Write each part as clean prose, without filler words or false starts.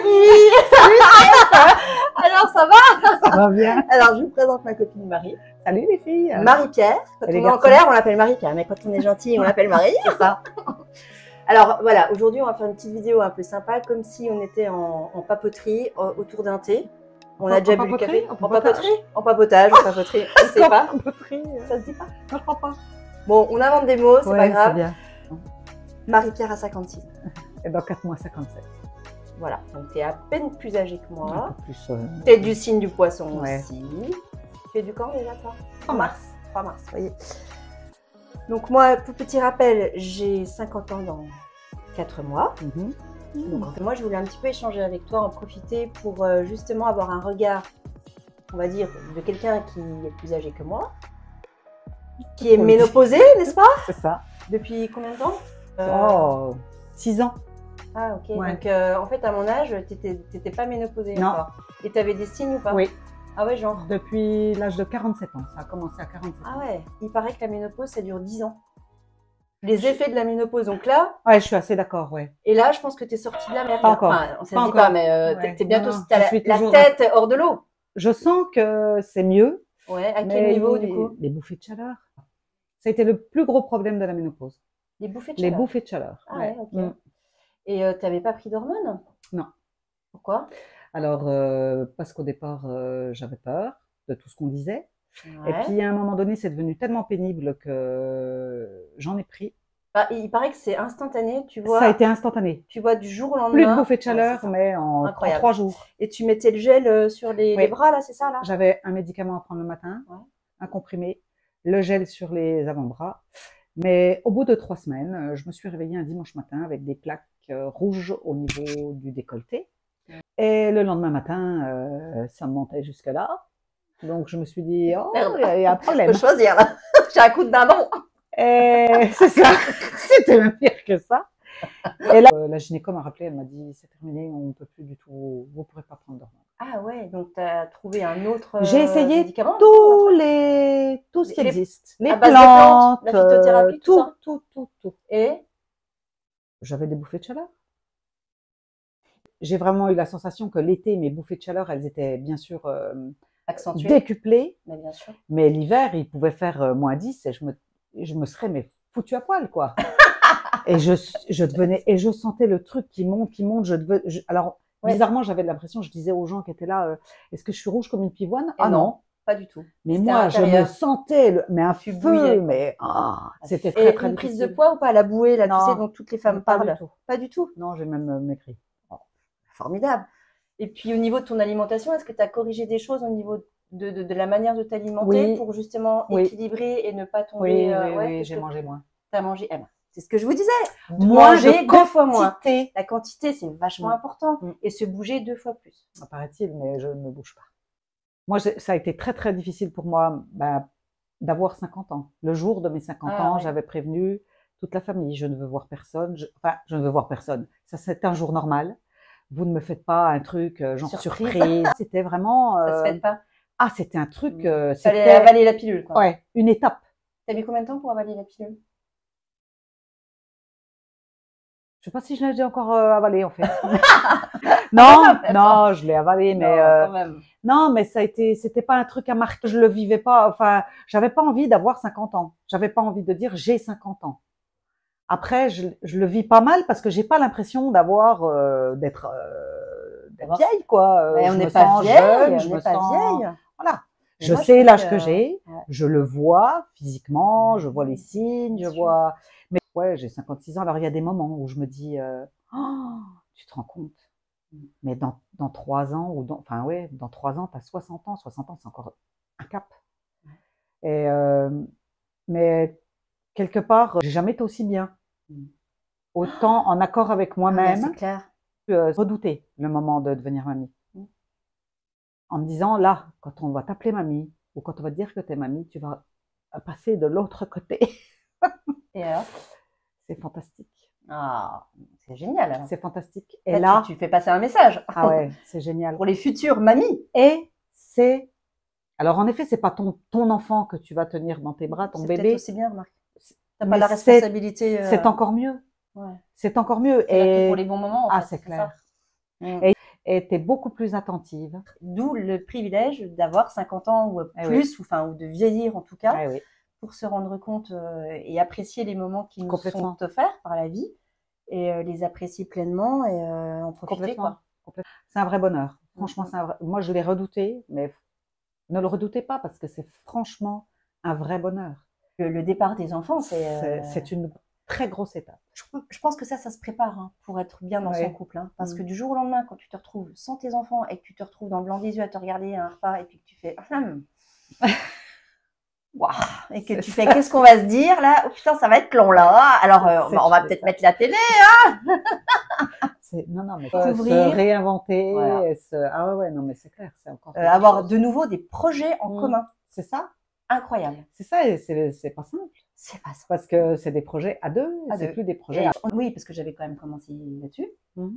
Marie! Alors, ça va? Ça va bien. Alors, je vous présente ma copine Marie. Salut les filles. Marie-Pierre. Quand on est en colère, on l'appelle Marie-Pierre, mais quand on est gentil, on l'appelle Marie. C'est ça. Alors, voilà, aujourd'hui, on va faire une petite vidéo un peu sympa, comme si on était en papoterie autour d'un thé. On a déjà bu le café. En papoterie? En papotage, en papoterie. Je ne sais pas. Ça se dit pas? Non, je crois pas. Bon, on invente des mots, c'est pas grave. Bien. Marie-Pierre a 56 ans. Et dans 4 mois, 57. Voilà, donc tu es à peine plus âgée que moi. Un peu plus. Tu es du signe du poisson Ouais. aussi. Tu es du quand déjà, toi? 3 mars. 3 mars, vous voyez. Donc moi, pour petit rappel, j'ai 50 ans dans 4 mois. Donc en fait, moi, je voulais un petit peu échanger avec toi, en profiter pour justement avoir un regard, on va dire, de quelqu'un qui est plus âgé que moi, qui est ménopausée, n'est-ce pas? C'est ça. Depuis combien de temps? Oh, 6 ans. Ah ok, Ouais. donc en fait à mon âge, t'étais pas ménopausée Non. encore. Et t'avais des signes ou pas? Oui. Ah ouais, genre. Depuis l'âge de 47 ans. Ça a commencé à 47 ans. Ah ouais, il paraît que la ménopause, ça dure 10 ans. Les effets de la ménopause, donc là, Ouais, je suis assez d'accord, ouais. et là, je pense que t'es sortie de la merde. Pas encore. Enfin, on ne Pas dit encore. pas, mais Ouais. t'es bientôt, Non, non, t'as je suis la toujours- tête hors de l'eau. Je sens que c'est mieux. Ouais, à quel mais niveau du coup? Les bouffées de chaleur. Ça a été le plus gros problème de la ménopause. Les bouffées de Les chaleur. bouffées de chaleur. Ah ouais, ok. Et t'avais pas pris d'hormones? Non. Pourquoi? Alors, parce qu'au départ, j'avais peur de tout ce qu'on disait. Ouais. Et puis, à un moment donné, c'est devenu tellement pénible que j'en ai pris. Bah, il paraît que c'est instantané, tu vois. Ça a été instantané. Tu vois du jour au lendemain. Plus de bouffées de Ouais, chaleur, c'est ça. mais en Incroyable. 3 jours. Et tu mettais le gel sur les Oui. bras, là, c'est ça, là? J'avais un médicament à prendre le matin, Ouais. un comprimé, le gel sur les avant-bras. Mais au bout de 3 semaines, je me suis réveillée un dimanche matin avec des plaques rouges au niveau du décolleté. Et le lendemain matin, ça me montait jusque là. Donc je me suis dit, oh, il y a un problème. Faut choisir, là. J'ai un coup de dindon. Et c'est ça, c'était même pire que ça. Et là, la gynéco m'a rappelé, elle m'a dit, c'est terminé, on ne peut plus du tout, vous ne pourrez pas prendre d'hormones. Ah ouais, donc tu as trouvé un autre J'ai essayé médicament? tout ce qui Les- existe. Les à base de plantes, plantes, la phytothérapie, tout ça. tout. Et J'avais des bouffées de chaleur. J'ai vraiment eu la sensation que l'été, mes bouffées de chaleur, elles étaient bien sûr accentué. décuplées. Mais bien sûr. Mais l'hiver, il pouvait faire moins 10 et je me serais mais foutu à poil, quoi. Et je devenais, et je sentais le truc qui monte. Alors, Ouais. bizarrement, j'avais l'impression, je disais aux gens qui étaient là, est-ce que je suis rouge comme une pivoine? Et Ah non. pas du tout. Mais C'était à moi, je me l'intérieur. sentais, mais un Tu feu, bouillais, quoi. mais c'était Et très, très une prise difficile. de poids ou pas? La bouée, là, tu Non. sais, dont toutes les femmes Pas parlent. du tout. Pas du tout. Non, j'ai même maigri. Formidable. Et puis au niveau de ton alimentation, est-ce que tu as corrigé des choses au niveau de la manière de t'alimenter Oui. pour justement Oui. équilibrer et ne pas tomber Oui, qu'est-ce j'ai que mangé moins. t'as mangé? Eh ben, c'est ce que je vous disais. Moins Manger de 2 fois moins. quantité. La quantité, c'est vachement Mm. important. Mm. Et se bouger 2 fois plus. Paraît-il, mais je ne me bouge pas. Moi, ça a été très, très difficile pour moi d'avoir 50 ans. Le jour de mes 50 ans, ouais. j'avais prévenu toute la famille. Je ne veux voir personne. Je ne veux voir personne. Ça, c'est un jour normal. Vous ne me faites pas un truc genre surprise. C'était vraiment... Ça se fait pas. Ah, c'était un truc... Fallait c'était avaler la pilule, quoi. ouais, une étape. T'as mis combien de temps pour avaler la pilule? Je sais pas si je l'ai encore avalé, en fait. Non, non, je l'ai avalé, mais... Non, quand même. Non, mais c'était pas un truc à marquer. Je le vivais pas. Enfin, j'avais pas envie d'avoir 50 ans. J'avais pas envie de dire j'ai 50 ans. Après, je le vis pas mal parce que j'ai pas l'impression d'être vieille, quoi. Mais Je on me n'est pas sens vieille, jeune, je on me n'est pas sens, vieille. voilà. Mais Je moi, sais trouve l'âge que j'ai, ouais. je le vois physiquement, je vois les signes, Bien je sûr. vois. Mais ouais, j'ai 56 ans. Alors il y a des moments où je me dis, oh, tu te rends compte. Mais dans 3 ans, enfin ouais, dans 3 ans, tu as 60 ans. 60 ans, c'est encore un cap. Et, mais quelque part, j'ai jamais été aussi bien. Autant en accord avec C'est moi-même, clair. redouter le moment de devenir mamie. En me disant, là, quand on va t'appeler mamie, ou quand on va te dire que t'es mamie, tu vas passer de l'autre côté. Et alors? C'est fantastique. Ah, c'est génial. Alors. C'est fantastique. Et là, tu fais passer un message. ah ouais, c'est génial. Pour les futures mamies. Et c'est, alors en effet, c'est pas ton enfant que tu vas tenir dans tes bras, ton C'est bébé. peut-être aussi bien, remarque. T'as pas Mais la responsabilité. C'est encore mieux. Ouais. C'est encore mieux. C'est là que Et pour les bons moments. En ah, fait, c'est clair. ça. Et et tu es beaucoup plus attentive. D'où le privilège d'avoir 50 ans ou plus, ou de vieillir en tout cas, pour se rendre compte et apprécier les moments qui nous sont offerts par la vie, et les apprécier pleinement et en profiter. Quoi. C'est un vrai bonheur. Franchement, moi je l'ai redouté, mais ne le redoutez pas parce que c'est franchement un vrai bonheur. Le départ des enfants, c'est une très grosse étape. Je pense que ça se prépare pour être bien dans son couple. Parce que du jour au lendemain, quand tu te retrouves sans tes enfants et que tu te retrouves dans le blanc des yeux à te regarder à un repas et puis que tu fais wow, et que tu fais qu'est-ce qu'on va se dire là? Oh putain, ça va être long là. Alors on va peut-être mettre la télé. Non, mais se réinventer. Ouais. Ah ouais, non, mais c'est clair. C'est encore avoir de nouveau des projets en commun. C'est ça. Incroyable. C'est ça, et c'est pas simple. C'est pas simple. Parce que c'est des projets à deux, c'est plus des projets Oui, parce que j'avais quand même commencé là-dessus,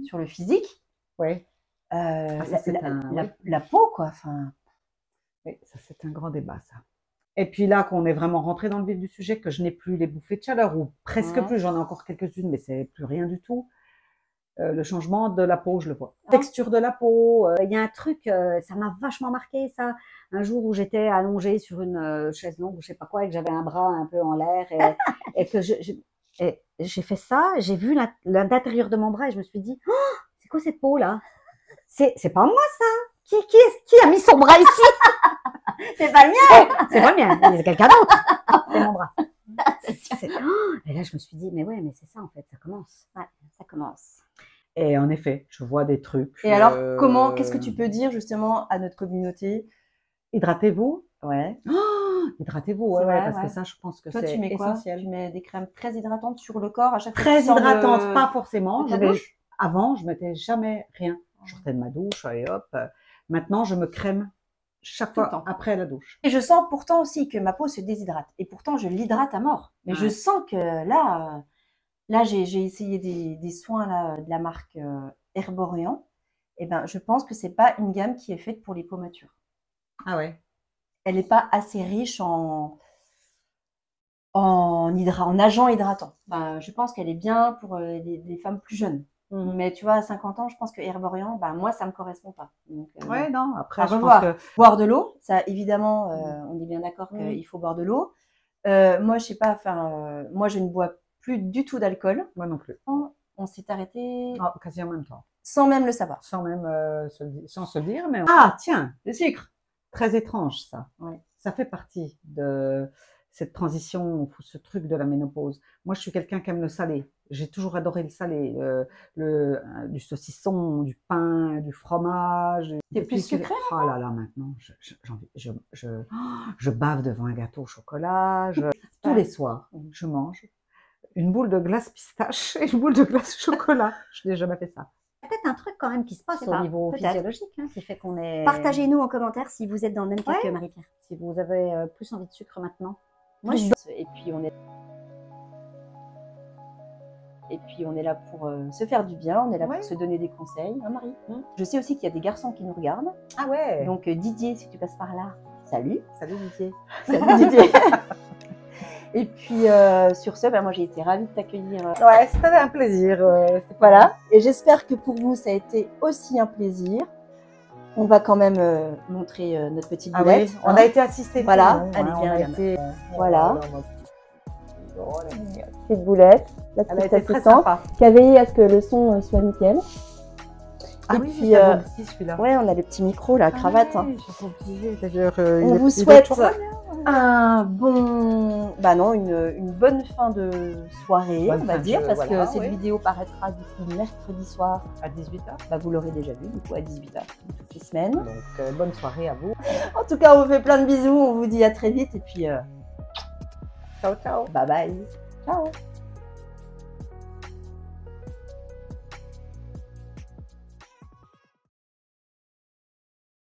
sur le physique. Oui. La peau, quoi. Oui, ça c'est un grand débat, ça. Et puis là, qu'on est vraiment rentré dans le vif du sujet, que je n'ai plus les bouffées de chaleur, ou presque plus, j'en ai encore quelques-unes, mais c'est plus rien du tout. Le changement de la peau, je le vois. Texture de la peau. Il y a un truc, ça m'a vachement marqué, ça. Un jour où j'étais allongée sur une chaise longue ou je sais pas quoi, et que j'avais un bras un peu en l'air, et que j'ai fait ça, j'ai vu l'intérieur de mon bras et je me suis dit, oh, c'est quoi cette peau là? C'est pas moi ça. Qui a mis son bras ici? C'est pas le mien. C'est pas le mien, c'est quelqu'un d'autre. C'est mon bras. Et là je me suis dit, mais ouais, mais c'est ça en fait, ça commence. Ouais, ça commence. Et en effet, je vois des trucs. Et alors, qu'est-ce que tu peux dire justement à notre communauté? Hydratez-vous. Ouais. Oh, hydratez-vous, ouais, parce que ça, je pense que c'est essentiel. Tu mets des crèmes très hydratantes sur le corps à chaque fois. Très hydratantes, pas forcément. Avant, je mettais jamais rien. Je sortais de ma douche, allez hop. Maintenant, je me crème chaque fois après la douche. Et je sens pourtant aussi que ma peau se déshydrate. Et pourtant, je l'hydrate à mort. Mais je sens que là, j'ai essayé des soins là, de la marque Herborian. Et ben, je pense que c'est pas une gamme qui est faite pour les peaux matures. Ah ouais. Elle n'est pas assez riche en agents hydratants. Ben, je pense qu'elle est bien pour des femmes plus jeunes. Mais tu vois, à 50 ans, je pense que Herborian, moi, ça me correspond pas. Donc, non, après, je pense que... Boire de l'eau, ça, évidemment, on est bien d'accord qu'il faut boire de l'eau. Moi, je sais pas, moi, je ne bois plus du tout d'alcool. Moi non plus. On s'est arrêté. Quasi en même temps. Sans même le savoir. Sans même sans se le dire, mais... Ah, tiens, le sucre. Très étrange, ça. Ouais. Ça fait partie de cette transition, ce truc de la ménopause. Moi, je suis quelqu'un qui aime le salé. J'ai toujours adoré le salé. Du saucisson, du pain, du fromage. C'est plus sucré? Oh là là, maintenant, je bave devant un gâteau au chocolat. Tous les soirs, je mange une boule de glace pistache et une boule de glace chocolat. Je n'ai jamais fait ça. Peut-être un truc quand même qui se passe au niveau physiologique, qui fait qu'on est... Partagez-nous en commentaire si vous êtes dans le même cas que Marie-Pierre. Si vous avez plus envie de sucre maintenant. Moi, Et puis on est là pour se faire du bien, on est là pour se donner des conseils, hein Marie? Je sais aussi qu'il y a des garçons qui nous regardent. Ah ouais. Donc Didier, si tu passes par là, salut. Salut Didier. Salut Didier. Et puis sur ce, moi j'ai été ravie de t'accueillir. Ouais, c'était un plaisir. Voilà. Et j'espère que pour vous ça a été aussi un plaisir. On va quand même montrer notre petite boulette. On a été assistés. Voilà. Allez, viens. Voilà. Petite boulette. La petite assistante qui a veillé à ce que le son soit nickel. Ah oui, puis celui-là. Ouais, on a les petits micros, la cravate. D'ailleurs, on vous souhaite un bon, une bonne fin de soirée, on va dire, parce que cette vidéo paraîtra du coup mercredi soir à 18h. Vous l'aurez déjà vu, du coup à 18h, toutes les semaines. Donc bonne soirée à vous. En tout cas, on vous fait plein de bisous, on vous dit à très vite et puis ciao ciao. Bye bye. Ciao.